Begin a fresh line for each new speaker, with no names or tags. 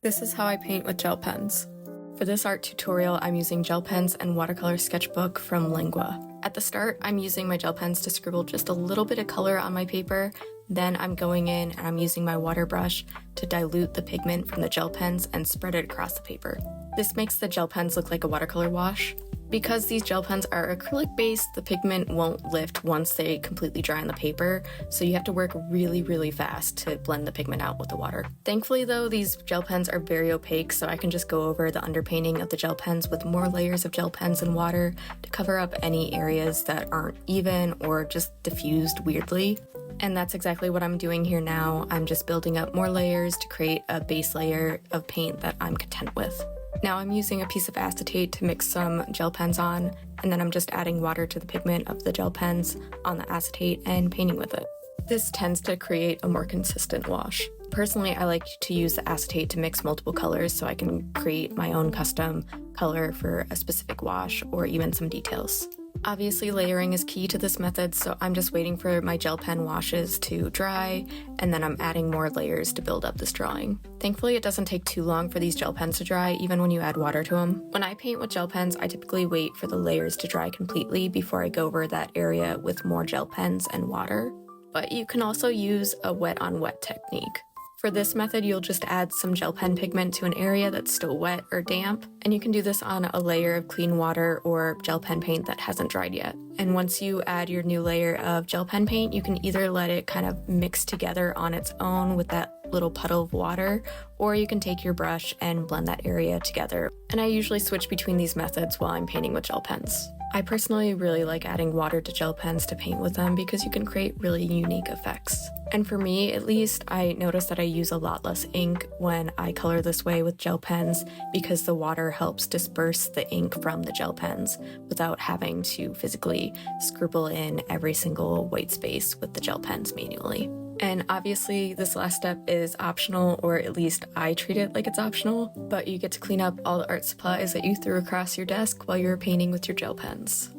This is how I paint with gel pens. For this art tutorial, I'm using gel pens and watercolor sketchbook from Lingua. At the start, I'm using my gel pens to scribble just a little bit of color on my paper. Then I'm going in and I'm using my water brush to dilute the pigment from the gel pens and spread it across the paper. This makes the gel pens look like a watercolor wash. Because these gel pens are acrylic based, the pigment won't lift once they completely dry on the paper, so you have to work really fast to blend the pigment out with the water. Thankfully though, these gel pens are very opaque, so I can just go over the underpainting of the gel pens with more layers of gel pens and water to cover up any areas that aren't even or just diffused weirdly. And that's exactly what I'm doing here now. I'm just building up more layers to create a base layer of paint that I'm content with. Now I'm using a piece of acetate to mix some gel pens on, and then I'm just adding water to the pigment of the gel pens on the acetate and painting with it. This tends to create a more consistent wash. Personally, I like to use the acetate to mix multiple colors so I can create my own custom color for a specific wash or even some details. Obviously, layering is key to this method, so I'm just waiting for my gel pen washes to dry, and then I'm adding more layers to build up this drawing. Thankfully, it doesn't take too long for these gel pens to dry, even when you add water to them. When I paint with gel pens, I typically wait for the layers to dry completely before I go over that area with more gel pens and water. But you can also use a wet-on-wet technique. For this method, you'll just add some gel pen pigment to an area that's still wet or damp, and you can do this on a layer of clean water or gel pen paint that hasn't dried yet. And once you add your new layer of gel pen paint, you can either let it kind of mix together on its own with that little puddle of water, or you can take your brush and blend that area together. And I usually switch between these methods while I'm painting with gel pens. I personally really like adding water to gel pens to paint with them because you can create really unique effects. And for me, at least, I notice that I use a lot less ink when I color this way with gel pens because the water helps disperse the ink from the gel pens without having to physically scribble in every single white space with the gel pens manually. And obviously this last step is optional, or at least I treat it like it's optional, but you get to clean up all the art supplies that you threw across your desk while you're painting with your gel pens.